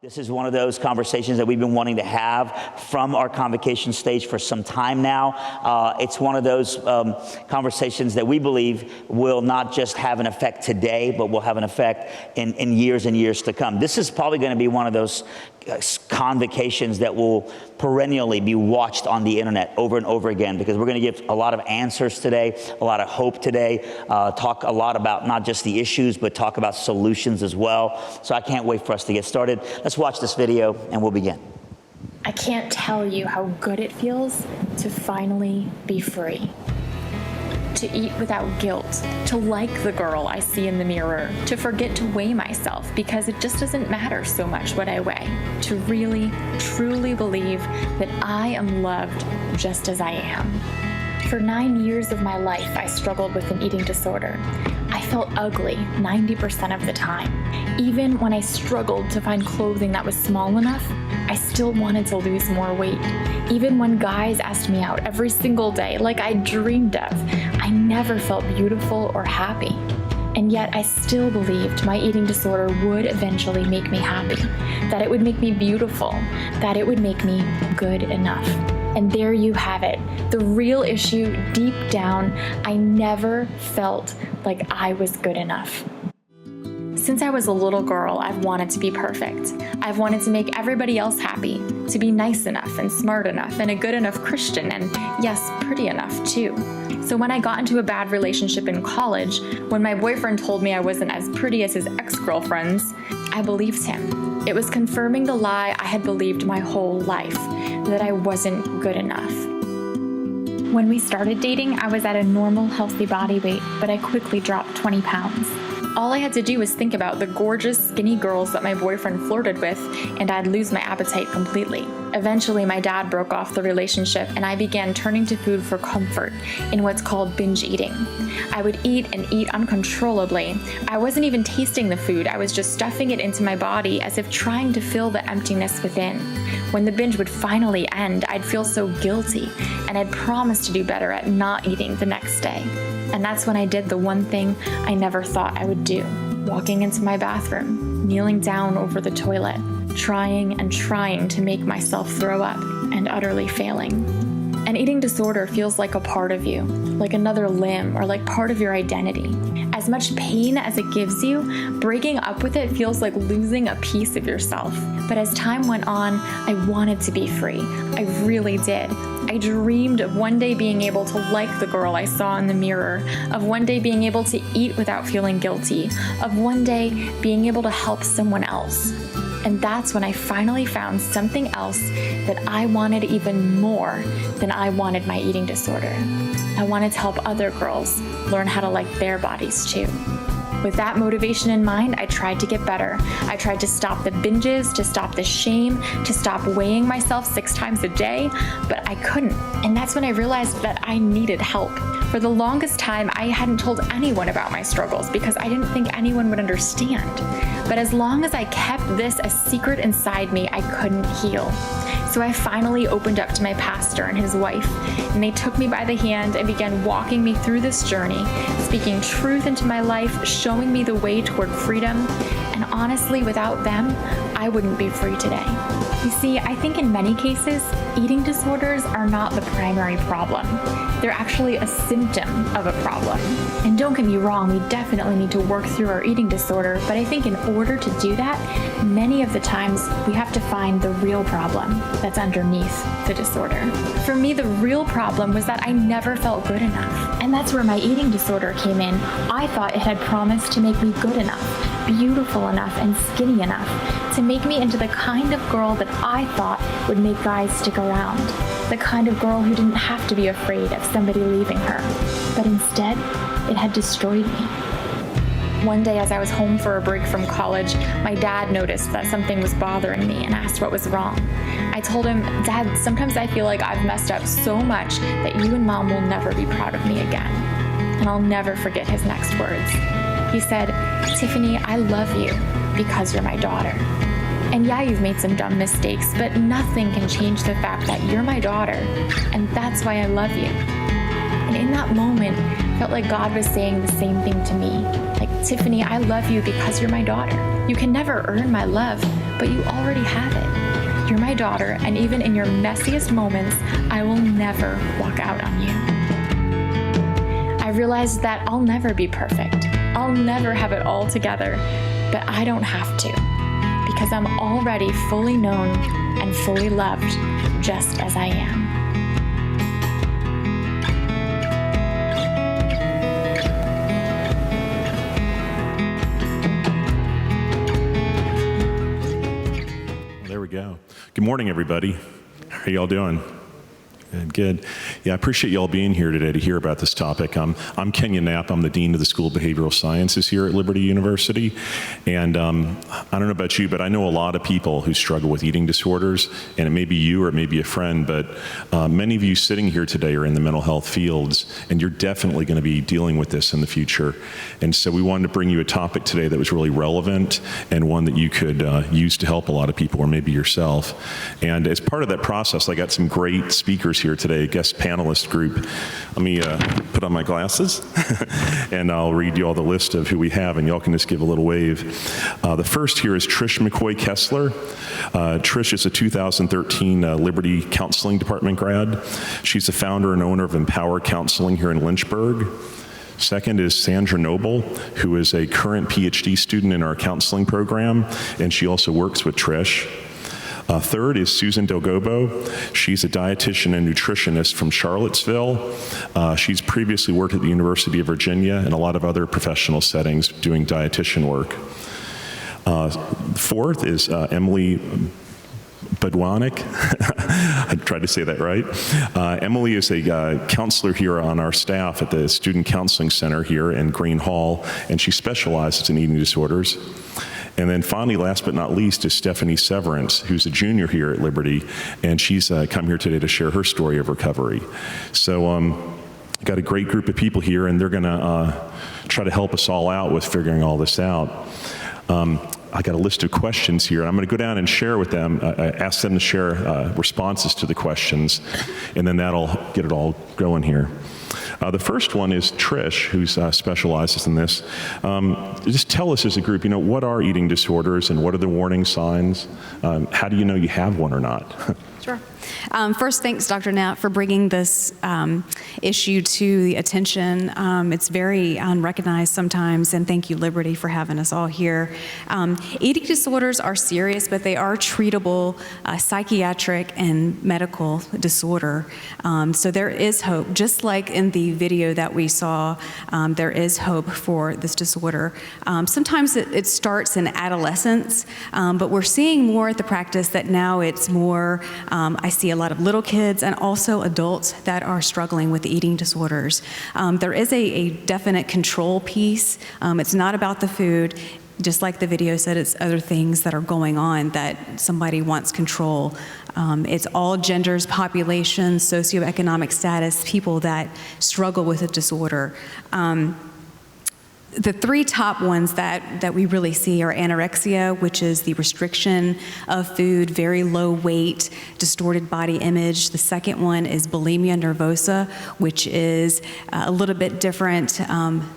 This is one of those conversations that we've been wanting to have from our Convocation stage for some time now. It's one of those conversations that we believe will not just have an effect today, but will have an effect in years and years to come. This is probably going to be one of those convocations that will perennially be watched on the internet over and over again, because we're going to give a lot of answers today, a lot of hope today, talk a lot about not just the issues, but talk about solutions as well. So I can't wait for us to get started. Let's watch this video and we'll begin. I can't tell you how good it feels to finally be free. To eat without guilt, to like the girl I see in the mirror, to forget to weigh myself because it just doesn't matter so much what I weigh, to really, truly believe that I am loved just as I am. For 9 years of my life, I struggled with an eating disorder. I felt ugly 90% of the time. Even when I struggled to find clothing that was small enough, I still wanted to lose more weight. Even when guys asked me out every single day, like I dreamed of, I never felt beautiful or happy. And yet I still believed my eating disorder would eventually make me happy, that it would make me beautiful, that it would make me good enough. And there you have it. The real issue deep down, I never felt like I was good enough. Since I was a little girl, I've wanted to be perfect. I've wanted to make everybody else happy, to be nice enough and smart enough and a good enough Christian and, yes, pretty enough too. So when I got into a bad relationship in college, when my boyfriend told me I wasn't as pretty as his ex-girlfriends, I believed him. It was confirming the lie I had believed my whole life, that I wasn't good enough. When we started dating, I was at a normal, healthy body weight, but I quickly dropped 20 pounds. All I had to do was think about the gorgeous, skinny girls that my boyfriend flirted with, and I'd lose my appetite completely. Eventually, my dad broke off the relationship, and I began turning to food for comfort in what's called binge eating. I would eat and eat uncontrollably. I wasn't even tasting the food, I was just stuffing it into my body as if trying to fill the emptiness within. When the binge would finally end, I'd feel so guilty, and I'd promised to do better at not eating the next day. And that's when I did the one thing I never thought I would do. Walking into my bathroom, kneeling down over the toilet, trying and trying to make myself throw up, and utterly failing. An eating disorder feels like a part of you, like another limb, or like part of your identity. As much pain as it gives you, breaking up with it feels like losing a piece of yourself. But as time went on, I wanted to be free. I really did. I dreamed of one day being able to like the girl I saw in the mirror, of one day being able to eat without feeling guilty, of one day being able to help someone else. And that's when I finally found something else that I wanted even more than I wanted my eating disorder. I wanted to help other girls learn how to like their bodies too. With that motivation in mind, I tried to get better. I tried to stop the binges, to stop the shame, to stop weighing myself 6 times a day, but I couldn't. And that's when I realized that I needed help. For the longest time, I hadn't told anyone about my struggles because I didn't think anyone would understand. But as long as I kept this a secret inside me, I couldn't heal. So I finally opened up to my pastor and his wife, and they took me by the hand and began walking me through this journey, speaking truth into my life, showing me the way toward freedom. And honestly, without them, I wouldn't be free today. You see, I think in many cases, eating disorders are not the primary problem. They're actually a symptom of a problem. And don't get me wrong, we definitely need to work through our eating disorder, but I think in order to do that, many of the times we have to find the real problem that's underneath the disorder. For me, the real problem was that I never felt good enough. And that's where my eating disorder came in. I thought it had promised to make me good enough, beautiful enough, and skinny enough, to make me into the kind of girl that I thought would make guys stick around. The kind of girl who didn't have to be afraid of somebody leaving her. But instead, it had destroyed me. One day as I was home for a break from college, my dad noticed that something was bothering me and asked what was wrong. I told him, "Dad, sometimes I feel like I've messed up so much that you and Mom will never be proud of me again." And I'll never forget his next words. He said, "Tiffany, I love you because you're my daughter. And yeah, you've made some dumb mistakes, but nothing can change the fact that you're my daughter, and that's why I love you." And in that moment, I felt like God was saying the same thing to me. Like, Tiffany, I love you because you're my daughter. You can never earn my love, but you already have it. You're my daughter, and even in your messiest moments, I will never walk out on you. I realized that I'll never be perfect. I'll never have it all together, but I don't have to, because I'm already fully known and fully loved just as I am. There we go. Good morning, everybody. How are y'all doing? Good. Yeah, I appreciate y'all being here today to hear about this topic. I'm Kenyon Knapp. I'm the Dean of the School of Behavioral Sciences here at Liberty University. And I don't know about you, but I know a lot of people who struggle with eating disorders, and it may be you or it may be a friend, but many of you sitting here today are in the mental health fields, and you're definitely going to be dealing with this in the future. And so we wanted to bring you a topic today that was really relevant and one that you could use to help a lot of people, or maybe yourself. And as part of that process, I got some great speakers here today, a guest panelist group. Let me put on my glasses and I'll read you all the list of who we have, and y'all can just give a little wave. The first here is Trish McCoy Kessler. Trish is a 2013 Liberty Counseling Department grad. She's the founder and owner of Empower Counseling here in Lynchburg. Second is Sandra Noble, who is a current PhD student in our counseling program, and she also works with Trish. Third is Susan Delgobo. She's a dietitian and nutritionist from Charlottesville. She's previously worked at the University of Virginia and a lot of other professional settings doing dietitian work. Fourth is Emily Badwanik. I tried to say that right. Emily is a counselor here on our staff at the Student Counseling Center here in Green Hall, and she specializes in eating disorders. And then finally, last but not least, is Stephanie Severance, who's a junior here at Liberty, and she's come here today to share her story of recovery. So got a great group of people here, and they're going to try to help us all out with figuring all this out. I got a list of questions here, and I'm going to go down and share with them, ask them to share responses to the questions, and then that'll get it all going here. The first one is Trish, who specializes in this. Just tell us as a group, what are eating disorders and what are the warning signs? How do you know you have one or not? Sure. First, thanks, Dr. Knapp, for bringing this issue to the attention. It's very unrecognized sometimes, and thank you, Liberty, for having us all here. Eating disorders are serious, but they are treatable psychiatric and medical disorder. So there is hope. Just like in the video that we saw, there is hope for this disorder. Sometimes it starts in adolescence, but we're seeing more at the practice that now it's more, I see a lot of little kids and also adults that are struggling with eating disorders. There is a definite control piece. It's not about the food. Just like the video said, it's other things that are going on that somebody wants control. It's all genders, populations, socioeconomic status, people that struggle with a disorder. The three top ones that we really see are anorexia, which is the restriction of food, very low weight, distorted body image. The second one is bulimia nervosa, which is a little bit different.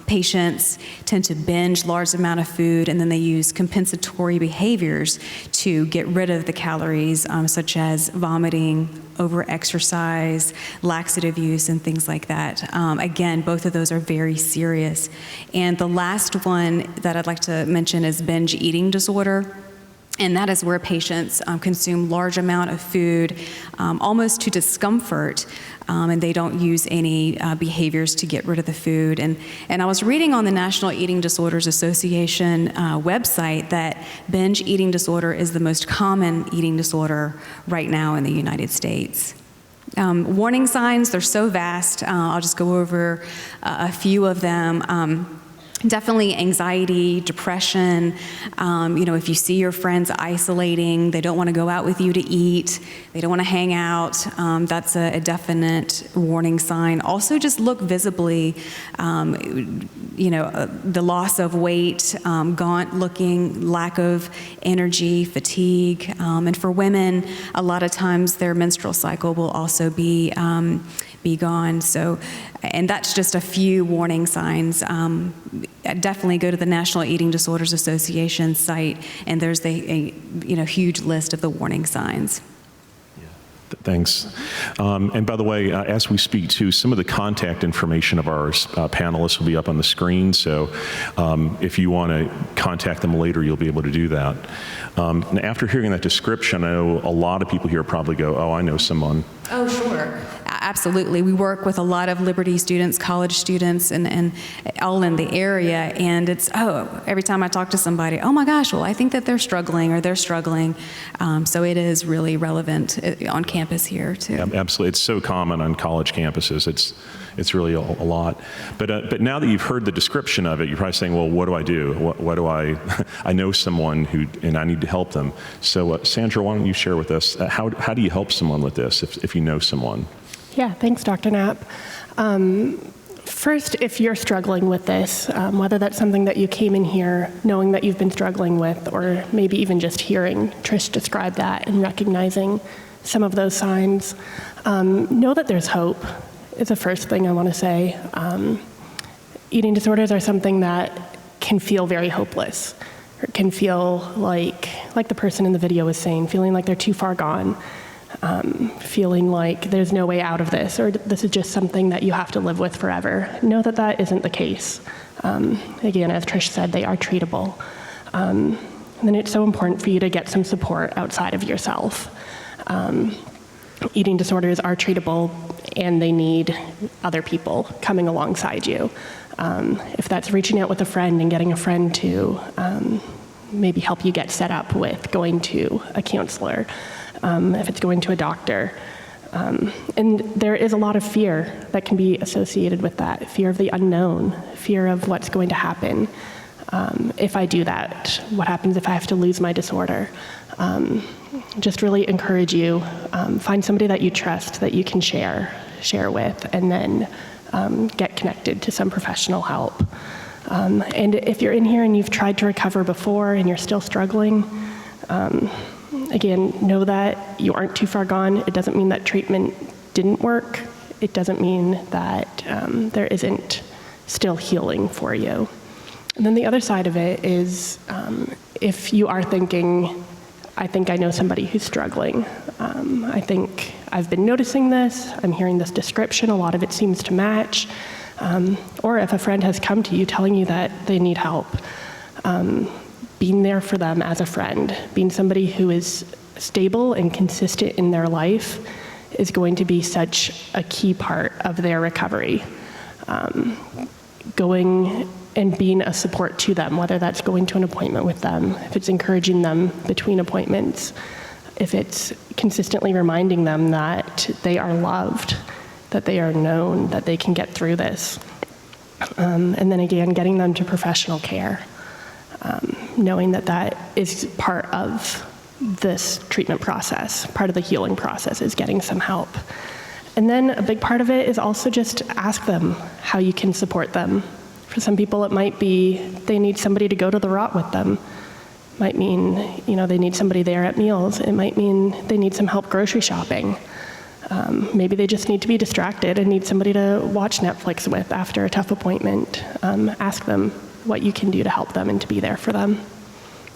Patients tend to binge large amount of food, and then they use compensatory behaviors to get rid of the calories, such as vomiting, over-exercise, laxative use, and things like that. Again, both of those are very serious. And the last one that I'd like to mention is binge eating disorder. And that is where patients consume large amount of food, almost to discomfort, and they don't use any behaviors to get rid of the food. And I was reading on the National Eating Disorders Association website that binge eating disorder is the most common eating disorder right now in the United States. Warning signs, they're so vast. I'll just go over a few of them. Definitely anxiety, depression. If you see your friends isolating, they don't want to go out with you to eat, they don't want to hang out, that's a definite warning sign. Also, just look visibly, the loss of weight, gaunt looking, lack of energy, fatigue. And for women, a lot of times their menstrual cycle will also be be gone. So, and that's just a few warning signs. Definitely go to the National Eating Disorders Association site, and there's a huge list of the warning signs. Thanks. And by the way, as we speak too, some of the contact information of our panelists will be up on the screen. So if you want to contact them later, you'll be able to do that. And after hearing that description, I know a lot of people here probably go, oh, I know someone. Oh, sure. Absolutely. We work with a lot of Liberty students, college students, and all in the area. And it's, every time I talk to somebody, oh my gosh, well, I think that they're struggling or they're struggling. So it is really relevant on campus here, too. Yeah, absolutely. It's so common on college campuses. It's really a lot. But now that you've heard the description of it, you're probably saying, well, what do I do? What do I know someone and I need to help them. So Sandra, why don't you share with us, how do you help someone with this if you know someone? Yeah, thanks, Dr. Knapp. First, if you're struggling with this, whether that's something that you came in here knowing that you've been struggling with, or maybe even just hearing Trish describe that and recognizing some of those signs, know that there's hope is the first thing I want to say. Eating disorders are something that can feel very hopeless, or can feel like the person in the video was saying, feeling like they're too far gone. Feeling like there's no way out of this, or this is just something that you have to live with forever. Know that that isn't the case. Again, as Trish said, they are treatable. And then it's so important for you to get some support outside of yourself. Eating disorders are treatable, and they need other people coming alongside you. If that's reaching out with a friend and getting a friend to maybe help you get set up with going to a counselor, if it's going to a doctor. And there is a lot of fear that can be associated with that, fear of the unknown, fear of what's going to happen. If I do that, what happens if I have to lose my disorder? Just really encourage you, find somebody that you trust, that you can share with, and then get connected to some professional help. And if you're in here and you've tried to recover before and you're still struggling, again, know that you aren't too far gone. It doesn't mean that treatment didn't work. It doesn't mean that there isn't still healing for you. And then the other side of it is if you are thinking, I think I know somebody who's struggling. I think I've been noticing this. I'm hearing this description. A lot of it seems to match. Or if a friend has come to you telling you that they need help, being there for them as a friend, being somebody who is stable and consistent in their life is going to be such a key part of their recovery. Going and being a support to them, whether that's going to an appointment with them, if it's encouraging them between appointments, if it's consistently reminding them that they are loved, that they are known, that they can get through this. And then again, getting them to professional care. Knowing that that is part of this treatment process, part of the healing process is getting some help. And then a big part of it is also just ask them how you can support them. For some people, it might be they need somebody to go to the rot with them. Might mean, they need somebody there at meals. It might mean they need some help grocery shopping. Maybe they just need to be distracted and need somebody to watch Netflix with after a tough appointment. Ask them what you can do to help them and to be there for them.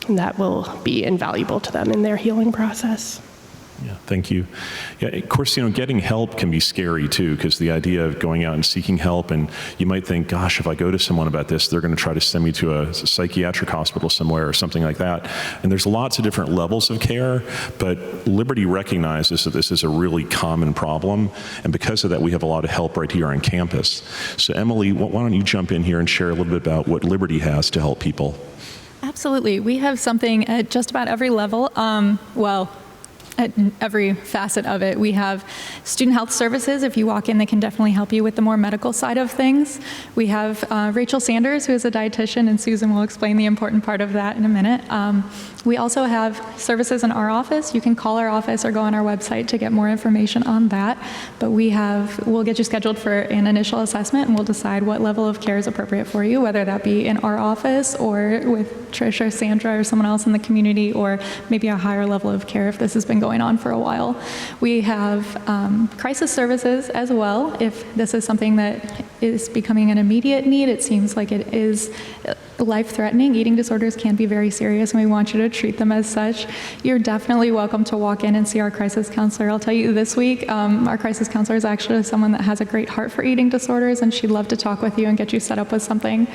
And that will be invaluable to them in their healing process. Yeah, thank you. Yeah, of course, getting help can be scary too, because the idea of going out and seeking help, and you might think, gosh, if I go to someone about this, they're going to try to send me to a psychiatric hospital somewhere or something like that. And there's lots of different levels of care, but Liberty recognizes that this is a really common problem, and because of that, we have a lot of help right here on campus. So Emily, why don't you jump in here and share a little bit about what Liberty has to help people? Absolutely. We have something at just about every level. At every facet of it. We have student health services. If you walk in, they can definitely help you with the more medical side of things. We have Rachel Sanders, who is a dietitian, and Susan will explain the important part of that in a minute. We also have services in our office. You can call our office or go on our website to get more information on that. But we'll get you scheduled for an initial assessment, and we'll decide what level of care is appropriate for you, whether that be in our office or with Trish or Sandra or someone else in the community, or maybe a higher level of care if this has been going going on for a while. We have crisis services as well. If this is something that is becoming an immediate need, it seems like it is life-threatening. Eating disorders can be very serious, and we want you to treat them as such. You're definitely welcome to walk in and see our crisis counselor. I'll tell you, this week, our crisis counselor is actually someone that has a great heart for eating disorders, and she'd love to talk with you and get you set up with something.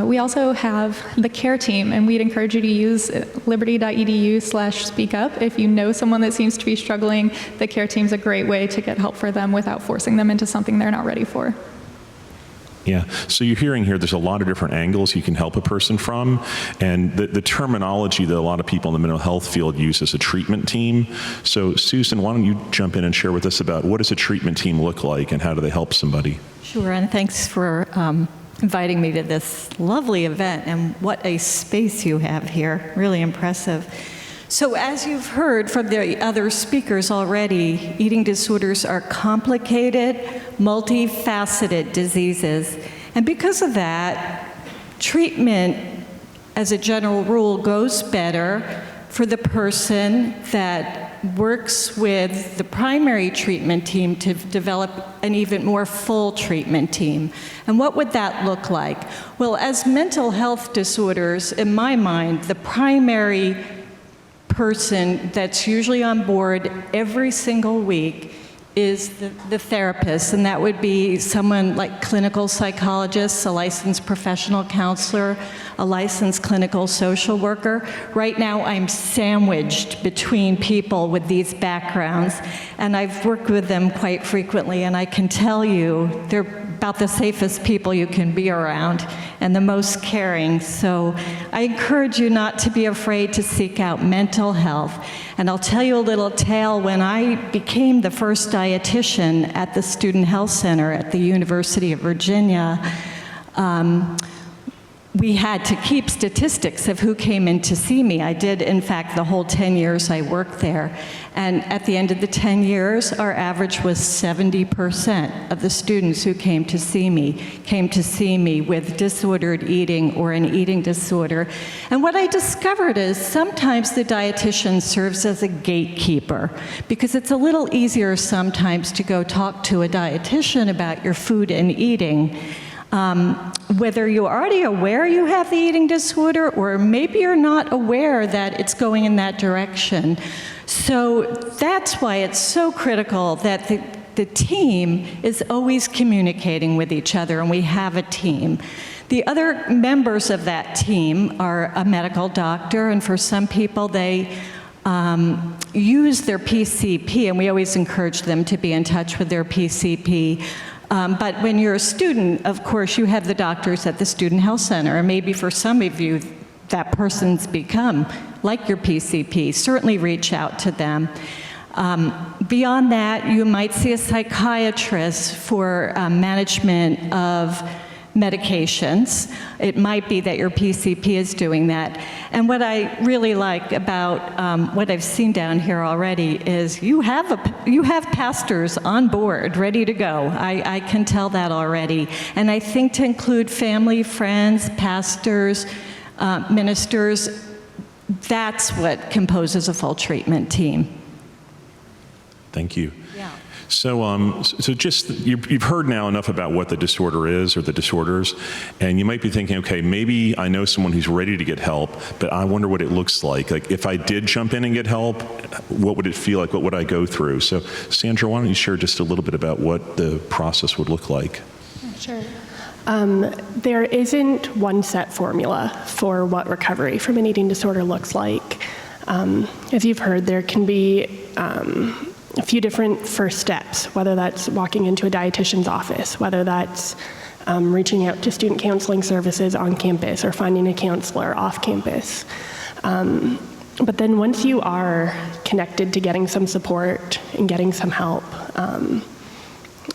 We also have the care team, and we'd encourage you to use liberty.edu/speakup. If you know someone that seems to be struggling, the care team's a great way to get help for them without forcing them into something they're not ready for. Yeah, so you're hearing here there's a lot of different angles you can help a person from, and the terminology that a lot of people in the mental health field use is a treatment team. So Susan, why don't you jump in and share with us about what does a treatment team look like and how do they help somebody? Sure, and thanks for inviting me to this lovely event, and what a space you have here, really impressive. So as you've heard from the other speakers already, eating disorders are complicated, multifaceted diseases. And because of that, treatment, as a general rule, goes better for the person that works with the primary treatment team to develop an even more full treatment team. And what would that look like? Well, as mental health disorders, in my mind, the primary person that's usually on board every single week is the therapist, and that would be someone like clinical psychologists, a licensed professional counselor, a licensed clinical social worker. Right now I'm sandwiched between people with these backgrounds, and I've worked with them quite frequently, and I can tell you they're about the safest people you can be around and the most caring. So I encourage you not to be afraid to seek out mental health. And I'll tell you a little tale. When I became the first dietitian at the Student Health Center at the University of Virginia, we had to keep statistics of who came in to see me. I did, in fact, the whole 10 years I worked there. And at the end of the 10 years, our average was 70% of the students who came to see me with disordered eating or an eating disorder. And what I discovered is sometimes the dietitian serves as a gatekeeper, because it's a little easier sometimes to go talk to a dietitian about your food and eating. Whether you're already aware you have the eating disorder, or maybe you're not aware that it's going in that direction. So that's why it's so critical that the team is always communicating with each other, and we have a team. The other members of that team are a medical doctor, and for some people they use their PCP, and we always encourage them to be in touch with their PCP. But when you're a student, of course, you have the doctors at the Student Health Center, and maybe for some of you, that person's become like your PCP. Certainly reach out to them. Beyond that, you might see a psychiatrist for management of medications. It might be that your PCP is doing that. And what I really like about what I've seen down here already is you have pastors on board, ready to go. I can tell that already. And I think to include family, friends, pastors, ministers, that's what composes a full treatment team. Thank you. Yeah. So just, you've heard now enough about what the disorder is, or the disorders, and you might be thinking, okay, maybe I know someone who's ready to get help, but I wonder what it looks like. Like, if I did jump in and get help, what would it feel like? What would I go through? So Sandra, why don't you share just a little bit about what the process would look like? Sure. There isn't one set formula for what recovery from an eating disorder looks like. As you've heard, there can be a few different first steps, whether that's walking into a dietitian's office, whether that's reaching out to student counseling services on campus, or finding a counselor off campus. But then once you are connected to getting some support and getting some help,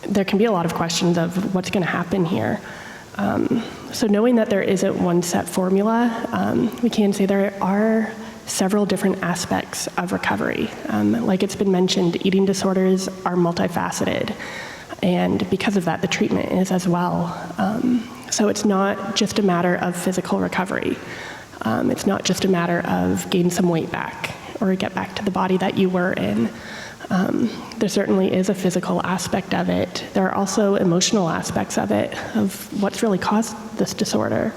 there can be a lot of questions of what's going to happen here. So knowing that there isn't one set formula, we can say there are several different aspects of recovery. Like it's been mentioned, eating disorders are multifaceted, and because of that, the treatment is as well. So it's not just a matter of physical recovery. It's not just a matter of gain some weight back or get back to the body that you were in. There certainly is a physical aspect of it. There are also emotional aspects of it, of what's really caused this disorder.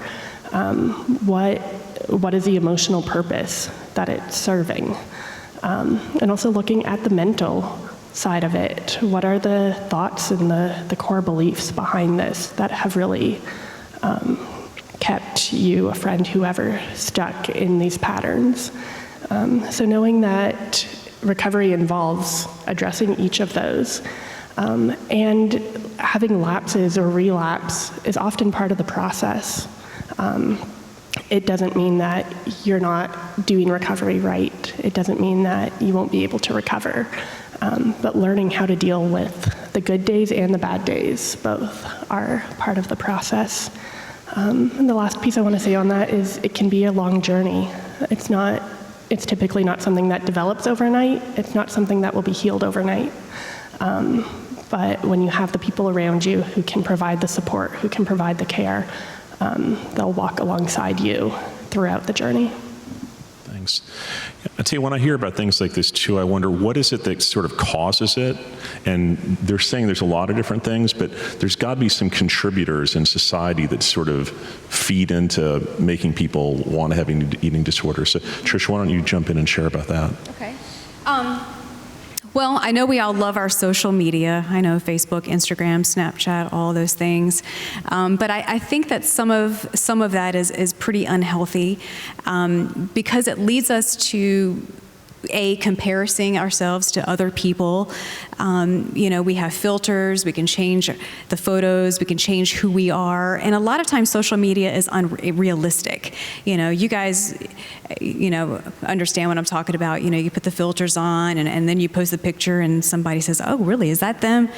What is the emotional purpose that it's serving? And also looking at the mental side of it. What are the thoughts and the core beliefs behind this that have really kept you, a friend, whoever, stuck in these patterns? So knowing that recovery involves addressing each of those, and having lapses or relapse is often part of the process. It doesn't mean that you're not doing recovery right. It doesn't mean that you won't be able to recover. But learning how to deal with the good days and the bad days both are part of the process. And the last piece I want to say on that is it can be a long journey. It's typically not something that develops overnight. It's not something that will be healed overnight. But when you have the people around you who can provide the support, who can provide the care, they'll walk alongside you throughout the journey. Thanks. I tell you, when I hear about things like this too, I wonder what is it that sort of causes it? And they're saying there's a lot of different things, but there's got to be some contributors in society that sort of feed into making people want to have eating disorders. So Trish, why don't you jump in and share about that? Okay. Well, I know we all love our social media. I know Facebook, Instagram, Snapchat, all those things. But I think that some of that is pretty unhealthy because it leads us to comparing ourselves to other people. We have filters, we can change the photos, we can change who we are, and a lot of times social media is unrealistic. You guys, understand what I'm talking about. You put the filters on, and then you post the picture, and somebody says, "Oh, really? Is that them?"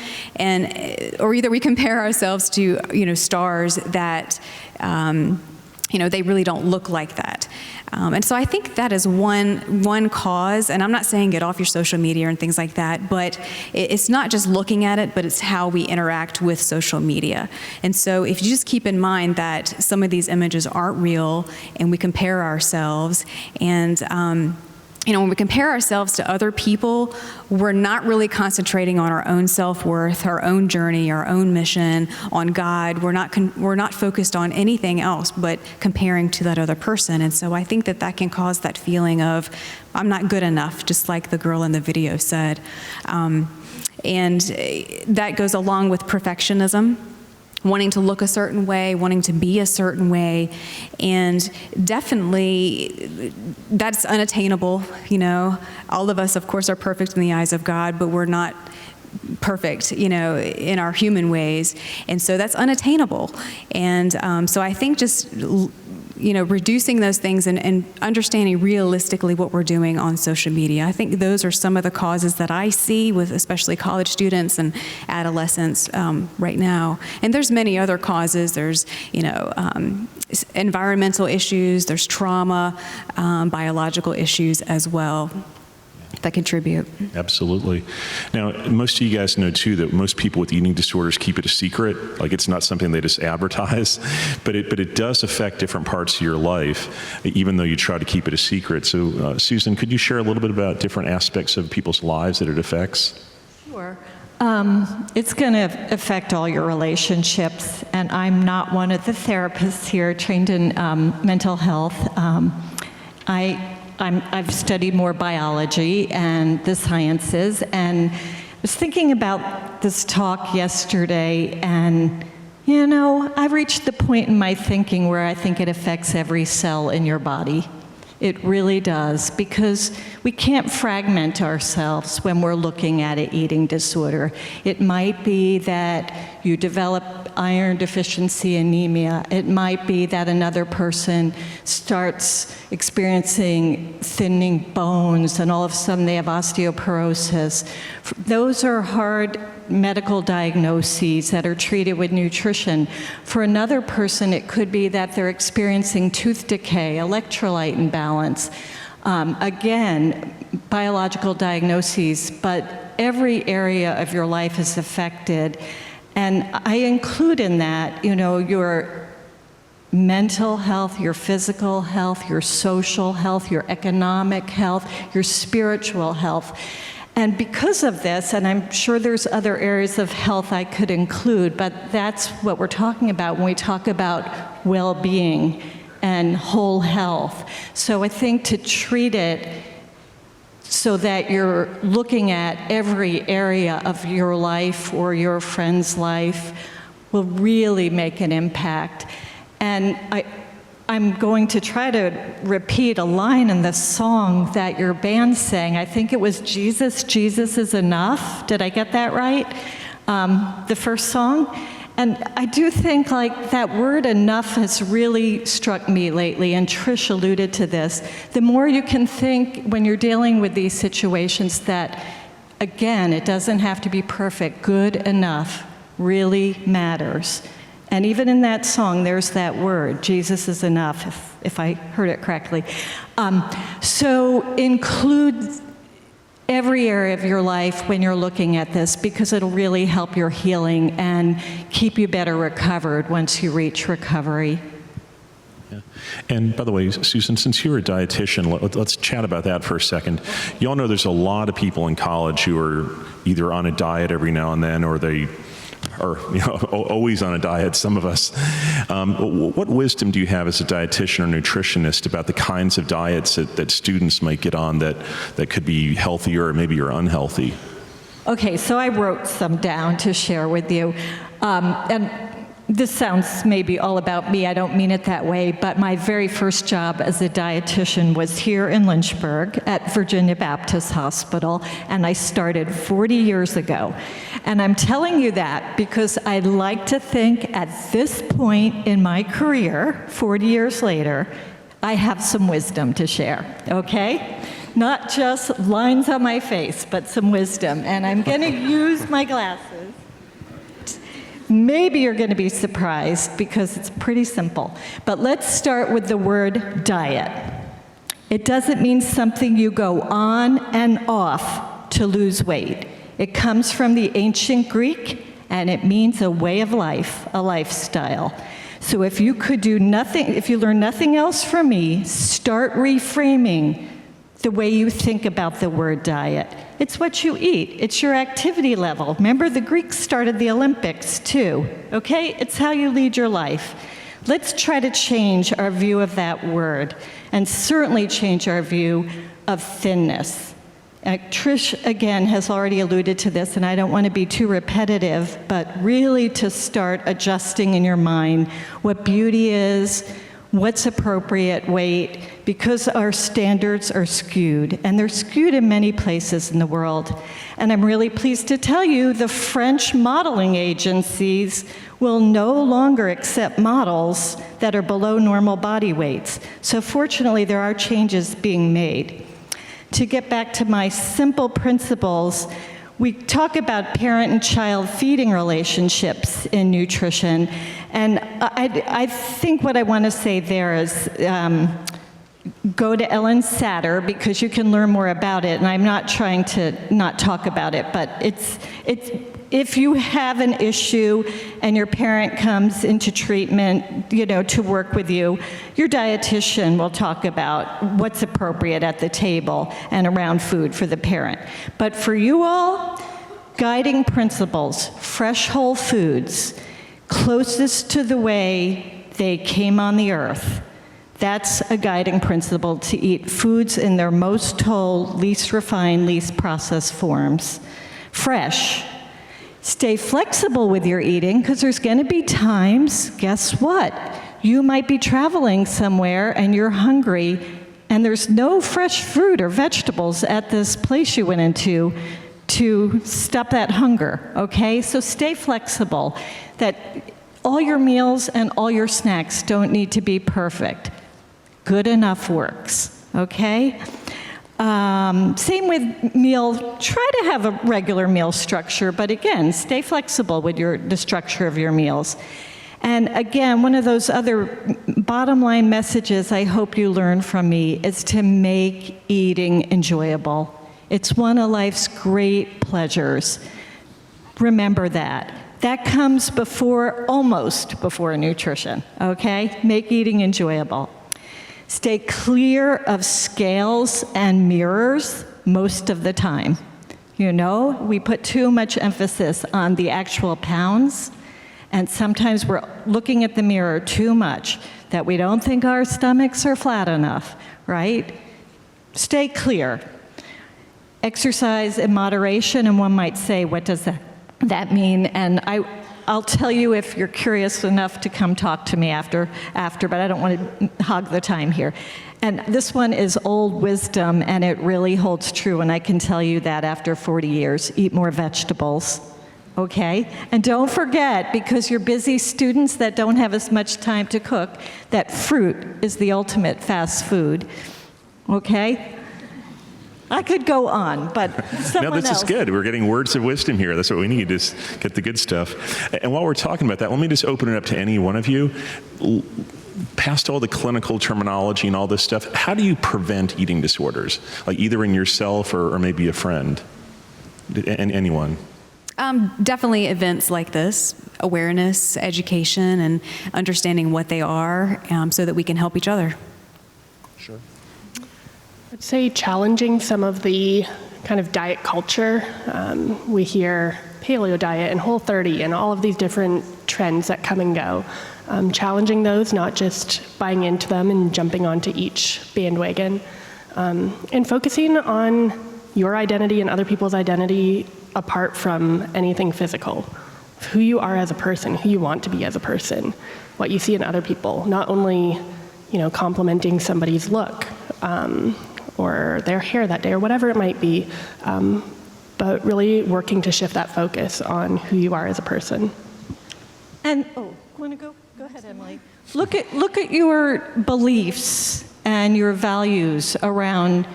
Or either we compare ourselves to, stars that, they really don't look like that. And so I think that is one cause, and I'm not saying get off your social media and things like that, but it's not just looking at it, but it's how we interact with social media. And so if you just keep in mind that some of these images aren't real, and we compare ourselves, and when we compare ourselves to other people, we're not really concentrating on our own self-worth, our own journey, our own mission, on God. We're not focused on anything else but comparing to that other person. And so I think that can cause that feeling of, I'm not good enough, just like the girl in the video said. And that goes along with perfectionism, wanting to look a certain way, wanting to be a certain way, and definitely that's unattainable. All of us, of course, are perfect in the eyes of God, but we're not perfect, in our human ways, and so that's unattainable. And so I think just reducing those things and understanding realistically what we're doing on social media. I think those are some of the causes that I see with especially college students and adolescents right now. And there's many other causes. There's, environmental issues, there's trauma, biological issues as well that contribute. Absolutely. Now, most of you guys know too that most people with eating disorders keep it a secret. Like, it's not something they just advertise, but it does affect different parts of your life, even though you try to keep it a secret. So, Susan, could you share a little bit about different aspects of people's lives that it affects? Sure. It's going to affect all your relationships, and I'm not one of the therapists here trained in mental health. I've studied more biology and the sciences, and was thinking about this talk yesterday, and I've reached the point in my thinking where I think it affects every cell in your body. It really does, because we can't fragment ourselves when we're looking at an eating disorder. It might be that you develop iron deficiency anemia. It might be that another person starts experiencing thinning bones, and all of a sudden they have osteoporosis. Those are hard medical diagnoses that are treated with nutrition. For another person, it could be that they're experiencing tooth decay, electrolyte imbalance. Again, biological diagnoses, but every area of your life is affected. And I include in that, your mental health, your physical health, your social health, your economic health, your spiritual health. And because of this, and I'm sure there's other areas of health I could include, but that's what we're talking about when we talk about well-being and whole health. So I think to treat it so that you're looking at every area of your life or your friend's life will really make an impact. And I'm going to try to repeat a line in the song that your band sang. I think it was Jesus, Jesus is enough. Did I get that right? The first song. And I do think like that word enough has really struck me lately, and Trish alluded to this. The more you can think when you're dealing with these situations that, again, it doesn't have to be perfect, good enough really matters. And even in that song, there's that word, Jesus is enough, if I heard it correctly. So include every area of your life when you're looking at this, because it'll really help your healing and keep you better recovered once you reach recovery. Yeah. And by the way, Susan, since you're a dietitian, let's chat about that for a second. You all know there's a lot of people in college who are either on a diet every now and then, or they are always on a diet, some of us. What wisdom do you have as a dietitian or nutritionist about the kinds of diets that students might get on that could be healthier or maybe are unhealthy? Okay, so I wrote some down to share with you. And this sounds maybe all about me, I don't mean it that way, but my very first job as a dietitian was here in Lynchburg at Virginia Baptist Hospital, and I started 40 years ago. And I'm telling you that because I like to think at this point in my career, 40 years later, I have some wisdom to share, okay? Not just lines on my face, but some wisdom. And I'm gonna use my glasses. Maybe you're going to be surprised because it's pretty simple. But let's start with the word diet. It doesn't mean something you go on and off to lose weight. It comes from the ancient Greek, and it means a way of life, a lifestyle. So if you could do nothing, if you learn nothing else from me, start reframing the way you think about the word diet. It's what you eat. It's your activity level. Remember, the Greeks started the Olympics too, okay? It's how you lead your life. Let's try to change our view of that word, and certainly change our view of thinness. Trish, again, has already alluded to this, and I don't want to be too repetitive, but really to start adjusting in your mind what beauty is, what's appropriate weight, because our standards are skewed, and they're skewed in many places in the world. And I'm really pleased to tell you the French modeling agencies will no longer accept models that are below normal body weights. So fortunately, there are changes being made. To get back to my simple principles, we talk about parent and child feeding relationships in nutrition, and I think what I want to say there is go to Ellen Satter, because you can learn more about it, and I'm not trying to not talk about it, but it's if you have an issue and your parent comes into treatment, to work with you, your dietitian will talk about what's appropriate at the table and around food for the parent. But for you all, guiding principles, fresh whole foods, closest to the way they came on the earth. That's a guiding principle, to eat foods in their most whole, least refined, least processed forms. Fresh. Stay flexible with your eating, because there's going to be times, guess what? You might be traveling somewhere and you're hungry and there's no fresh fruit or vegetables at this place you went into to stop that hunger, okay? So stay flexible. That all your meals and all your snacks don't need to be perfect. Good enough works, okay? Same with meal. Try to have a regular meal structure, but again, stay flexible with the structure of your meals. And again, one of those other bottom line messages I hope you learn from me is to make eating enjoyable. It's one of life's great pleasures. Remember that. That comes almost before nutrition, okay? Make eating enjoyable. Stay clear of scales and mirrors most of the time. You know, we put too much emphasis on the actual pounds, and sometimes we're looking at the mirror too much, that we don't think our stomachs are flat enough, right? Stay clear. Exercise in moderation, and one might say, what does that mean? And I'll tell you if you're curious enough to come talk to me after, but I don't want to hog the time here. And this one is old wisdom, and it really holds true, and I can tell you that after 40 years. Eat more vegetables, okay? And don't forget, because you're busy students that don't have as much time to cook, that fruit is the ultimate fast food, okay? I could go on, but someone No, this else. is good. We're getting words of wisdom here. That's what we need, is get the good stuff. And while we're talking about that, let me just open it up to any one of you. Past all the clinical terminology and all this stuff, how do you prevent eating disorders? Like either in yourself or maybe a friend? Anyone? Definitely events like this, awareness, education, and understanding what they are, so that we can help each other. Sure. I'd say challenging some of the kind of diet culture. We hear paleo diet and Whole30 and all of these different trends that come and go. Challenging those, not just buying into them and jumping onto each bandwagon. And focusing on your identity and other people's identity apart from anything physical. Who you are as a person, who you want to be as a person, what you see in other people. Not only, complimenting somebody's look, or their hair that day, or whatever it might be, but really working to shift that focus on who you are as a person. And, want to go? Go ahead, Emily. Look at your beliefs and your values around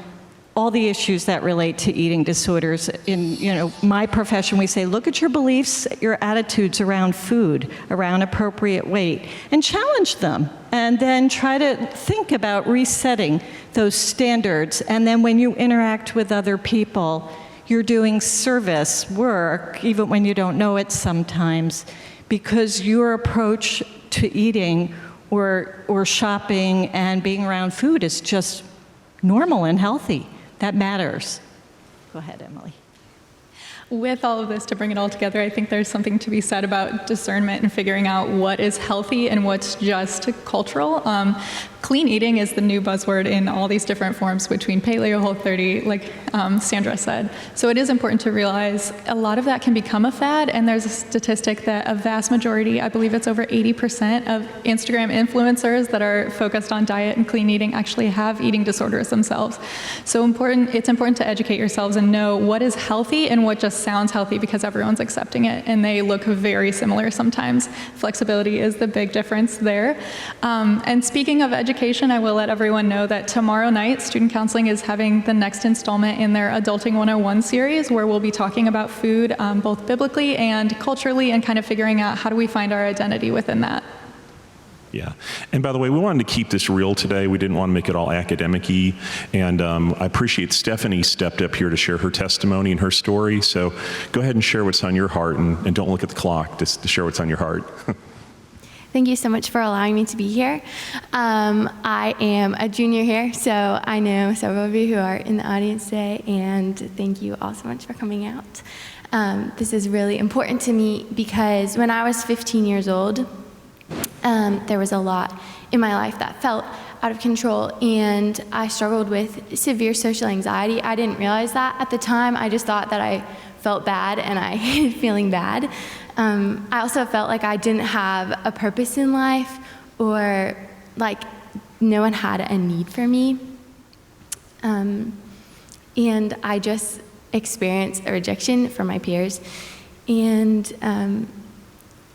all the issues that relate to eating disorders. In my profession, we say, look at your beliefs, your attitudes around food, around appropriate weight, and challenge them. And then try to think about resetting those standards. And then when you interact with other people, you're doing service work, even when you don't know it sometimes, because your approach to eating or shopping and being around food is just normal and healthy. That matters. Go ahead, Emily. With all of this, to bring it all together, I think there's something to be said about discernment and figuring out what is healthy and what's just cultural. Clean eating is the new buzzword in all these different forms between paleo, Whole30, like Sandra said. So it is important to realize a lot of that can become a fad, and there's a statistic that a vast majority, I believe it's over 80% of Instagram influencers that are focused on diet and clean eating actually have eating disorders themselves. So it's important to educate yourselves and know what is healthy and what just sounds healthy, because everyone's accepting it and they look very similar sometimes. Flexibility is the big difference there. And speaking of education, I will let everyone know that tomorrow night, Student Counseling is having the next installment in their Adulting 101 series, where we'll be talking about food both biblically and culturally, and kind of figuring out how do we find our identity within that. Yeah. And by the way, we wanted to keep this real today. We didn't want to make it all academic-y. And I appreciate Stephanie stepped up here to share her testimony and her story. So go ahead and share what's on your heart, and don't look at the clock, just to share what's on your heart. Thank you so much for allowing me to be here. I am a junior here, so I know several of you who are in the audience today, and thank you all so much for coming out. This is really important to me because when I was 15 years old, there was a lot in my life that felt out of control, and I struggled with severe social anxiety. I didn't realize that at the time. I just thought that I felt bad and I hated feeling bad. I also felt like I didn't have a purpose in life, or like no one had a need for me. And I just experienced a rejection from my peers. And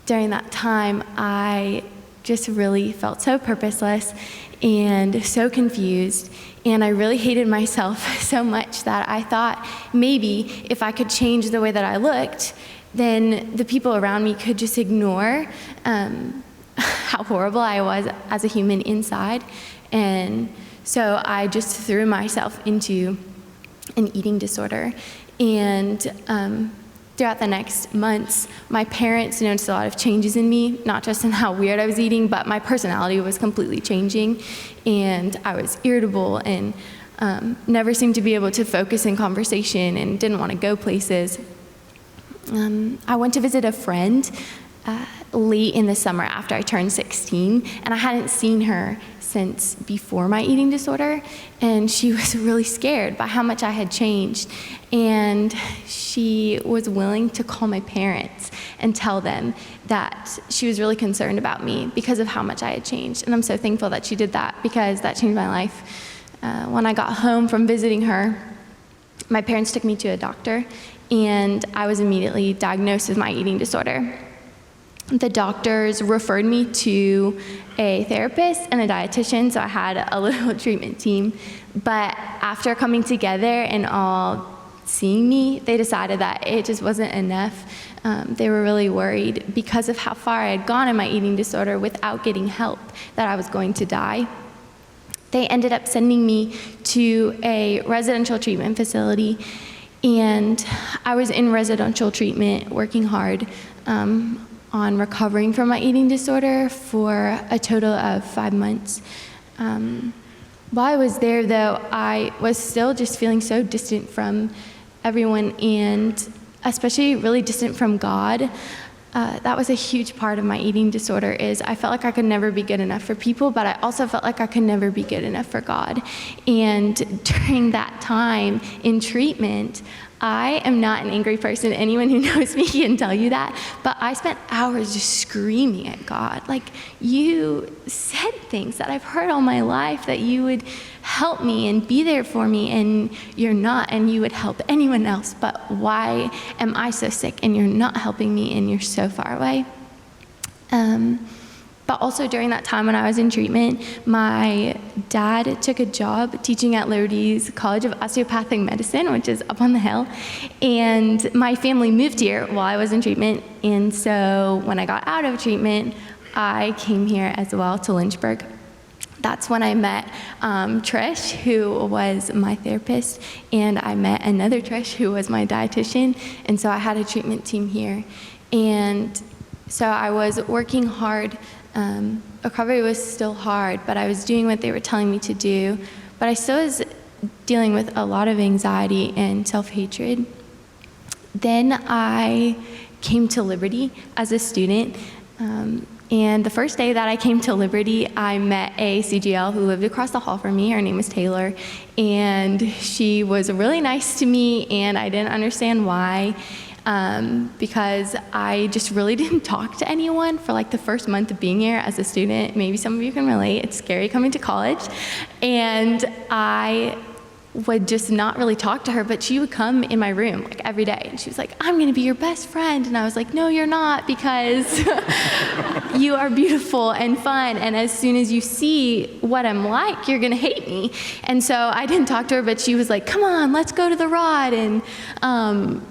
during that time, I just really felt so purposeless and so confused. And I really hated myself so much that I thought maybe if I could change the way that I looked, then the people around me could just ignore how horrible I was as a human inside. And so I just threw myself into an eating disorder. And throughout the next months, my parents noticed a lot of changes in me, not just in how weird I was eating, but my personality was completely changing, and I was irritable and never seemed to be able to focus in conversation and didn't want to go places. I went to visit a friend late in the summer after I turned 16, and I hadn't seen her since before my eating disorder, and she was really scared by how much I had changed, and she was willing to call my parents and tell them that she was really concerned about me because of how much I had changed, and I'm so thankful that she did that because that changed my life. When I got home from visiting her, my parents took me to a doctor, and I was immediately diagnosed with my eating disorder. The doctors referred me to a therapist and a dietitian, so I had a little treatment team. But after coming together and all seeing me, they decided that it just wasn't enough. They were really worried because of how far I had gone in my eating disorder without getting help, that I was going to die. They ended up sending me to a residential treatment facility, and I was in residential treatment working hard on recovering from my eating disorder for a total of 5 months. While I was there, though, I was still just feeling so distant from everyone, and especially really distant from God. That was a huge part of my eating disorder, is I felt like I could never be good enough for people, but I also felt like I could never be good enough for God. And during that time in treatment, I am not an angry person. Anyone who knows me can tell you that. But I spent hours just screaming at God. Like, you said things that I've heard all my life, that you would help me and be there for me, and you're not, and you would help anyone else. But why am I so sick and you're not helping me and you're so far away? But also during that time when I was in treatment, my dad took a job teaching at Liberty's College of Osteopathic Medicine, which is up on the hill. And my family moved here while I was in treatment. And so when I got out of treatment, I came here as well to Lynchburg. That's when I met Trish, who was my therapist, and I met another Trish, who was my dietitian. And so I had a treatment team here. And so I was working hard. Recovery was still hard, but I was doing what they were telling me to do. But I still was dealing with a lot of anxiety and self-hatred. Then I came to Liberty as a student. And the first day that I came to Liberty, I met a CGL who lived across the hall from me. Her name was Taylor. And she was really nice to me, and I didn't understand why. Because I just really didn't talk to anyone for like the first month of being here as a student. Maybe some of you can relate. It's scary coming to college. And I would just not really talk to her, but she would come in my room like every day. And she was like, I'm going to be your best friend. And I was like, no, you're not, because you are beautiful and fun. And as soon as you see what I'm like, you're going to hate me. And so I didn't talk to her, but she was like, come on, let's go to the rod. And,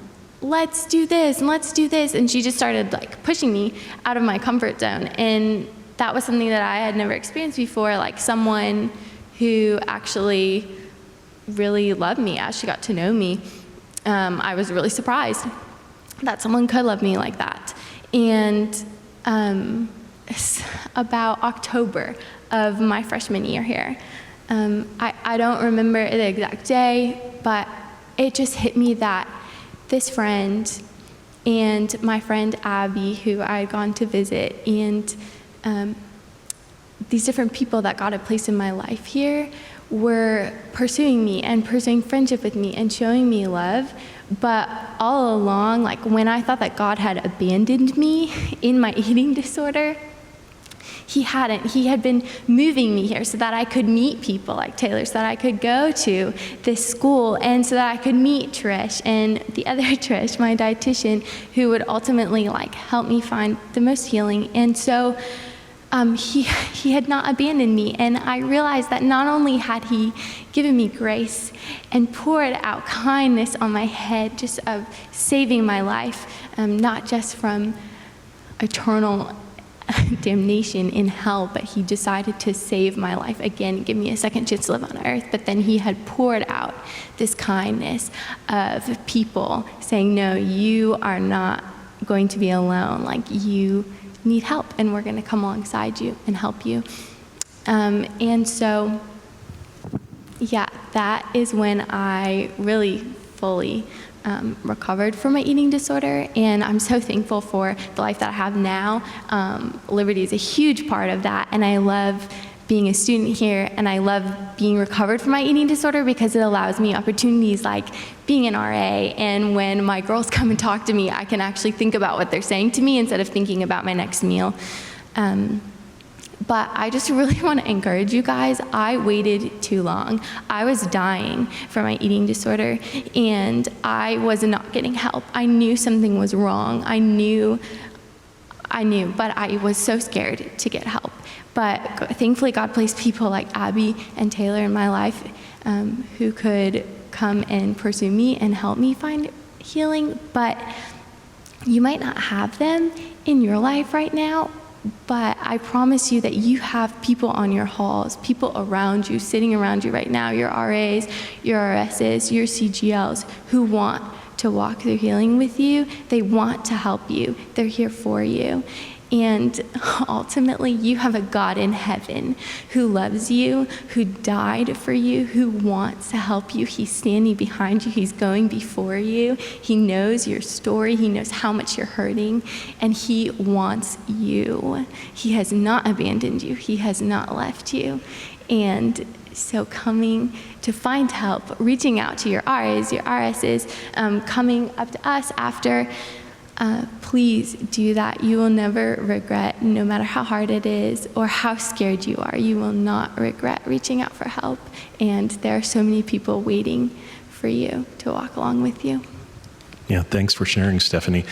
let's do this and let's do this. And she just started like pushing me out of my comfort zone. And that was something that I had never experienced before, like someone who actually really loved me as she got to know me. I was really surprised that someone could love me like that. And about October of my freshman year here, I don't remember the exact day, but it just hit me that this friend and my friend Abby, who I had gone to visit, and these different people that God had placed in my life here were pursuing me and pursuing friendship with me and showing me love. But all along, like when I thought that God had abandoned me in my eating disorder, He hadn't. He had been moving me here so that I could meet people like Taylor, so that I could go to this school, and so that I could meet Trish and the other Trish, my dietitian, who would ultimately like help me find the most healing. And so he had not abandoned me. And I realized that not only had he given me grace and poured out kindness on my head, just of saving my life, not just from eternal damnation in hell, but he decided to save my life again, give me a second chance to live on earth. But then he had poured out this kindness of people saying, no, you are not going to be alone. Like, you need help, and we're going to come alongside you and help you. And so, yeah, that is when I really fully recovered from my eating disorder, and I'm so thankful for the life that I have now. Liberty is a huge part of that, and I love being a student here, and I love being recovered from my eating disorder because it allows me opportunities like being an RA, and when my girls come and talk to me, I can actually think about what they're saying to me instead of thinking about my next meal. But I just really want to encourage you guys. I waited too long. I was dying from my eating disorder, and I was not getting help. I knew something was wrong. I knew, but I was so scared to get help. But thankfully, God placed people like Abby and Taylor in my life who could come and pursue me and help me find healing. But you might not have them in your life right now, but I promise you that you have people on your halls, people around you, sitting around you right now, your RAs, your RSs, your CGLs, who want to walk through healing with you. They want to help you. They're here for you. And ultimately, you have a God in heaven who loves you, who died for you, who wants to help you. He's standing behind you. He's going before you. He knows your story. He knows how much you're hurting, and he wants you. He has not abandoned you. He has not left you. And so coming to find help, reaching out to your RAs, your RSs, coming up to us after, please do that. You will never regret, no matter how hard it is or how scared you are. You will not regret reaching out for help. And there are so many people waiting for you to walk along with you. Yeah, thanks for sharing, Stephanie.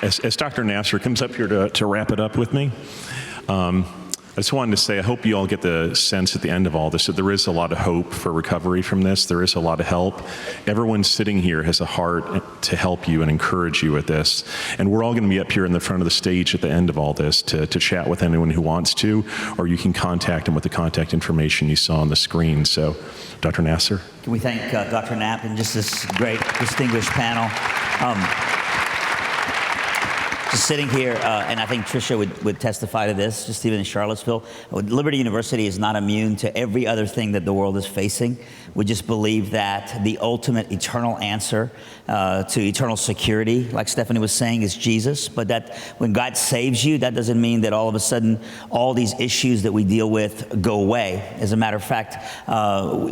As Dr. Nasser comes up here to wrap it up with me, I just wanted to say, I hope you all get the sense at the end of all this that there is a lot of hope for recovery from this. There is a lot of help. Everyone sitting here has a heart to help you and encourage you with this. And we're all going to be up here in the front of the stage at the end of all this to chat with anyone who wants to, or you can contact them with the contact information you saw on the screen. So, Dr. Nasser? Can we thank Dr. Knapp and just this great, distinguished panel? Just sitting here, and I think Tricia would testify to this, just even in Charlottesville, Liberty University is not immune to every other thing that the world is facing. We just believe that the ultimate eternal answer to eternal security, like Stephanie was saying, is Jesus. But that when God saves you, that doesn't mean that all of a sudden all these issues that we deal with go away. As a matter of fact,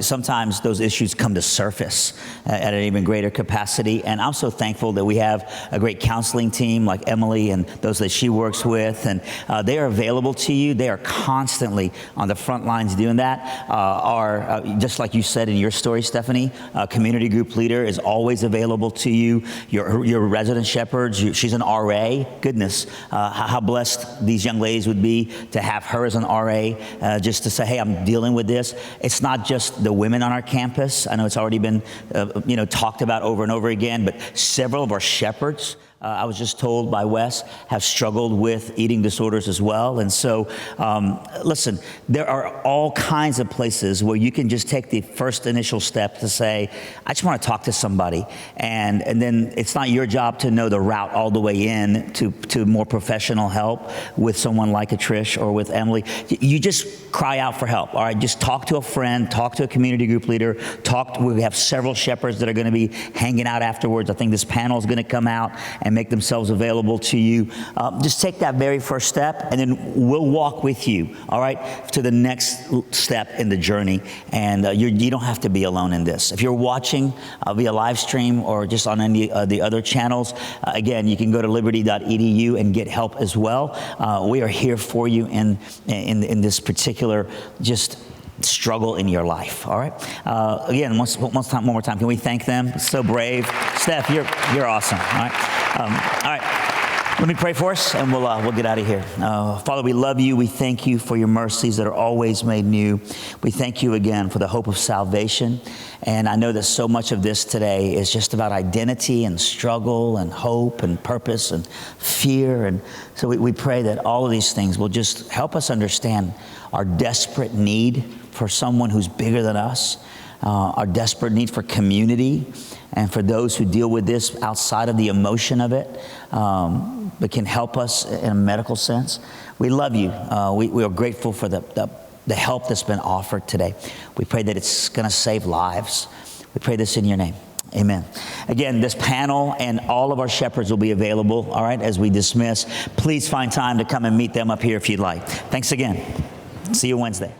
sometimes those issues come to surface at an even greater capacity. And I'm so thankful that we have a great counseling team like Emily and those that she works with, and they are available to you. They are constantly on the front lines doing that. Just like you said in your story, Stephanie, community group leader is always available to you. Your resident shepherds, she's an RA. Goodness, how blessed these young ladies would be to have her as an RA, just to say, hey, I'm dealing with this. It's not just the women on our campus. I know it's already been talked about over and over again, but several of our shepherds, I was just told by Wes, have struggled with eating disorders as well. And so, listen, there are all kinds of places where you can just take the first initial step to say, I just want to talk to somebody. And then it's not your job to know the route all the way in to more professional help with someone like a Trish or with Emily. You just cry out for help, all right? Just talk to a friend, talk to a community group leader, we have several shepherds that are going to be hanging out afterwards. I think this panel is going to come out and make themselves available to you. Just take that very first step, and then we'll walk with you, all right, to the next step in the journey. And you don't have to be alone in this. If you're watching via live stream or just on any of the other channels, again, you can go to liberty.edu and get help as well. We are here for you in this particular just struggle in your life, all right? Again, one more time, can we thank them? So brave. Steph, you're awesome, all right? All right. Let me pray for us, and we'll get out of here. Father, we love you. We thank you for your mercies that are always made new. We thank you again for the hope of salvation. And I know that so much of this today is just about identity and struggle and hope and purpose and fear. And so we pray that all of these things will just help us understand our desperate need for someone who's bigger than us, our desperate need for community, and for those who deal with this outside of the emotion of it, but can help us in a medical sense. We love you. We are grateful for the help that's been offered today. We pray that it's going to save lives. We pray this in your name. Amen. Again, this panel and all of our shepherds will be available, all right, as we dismiss. Please find time to come and meet them up here if you'd like. Thanks again. See you Wednesday.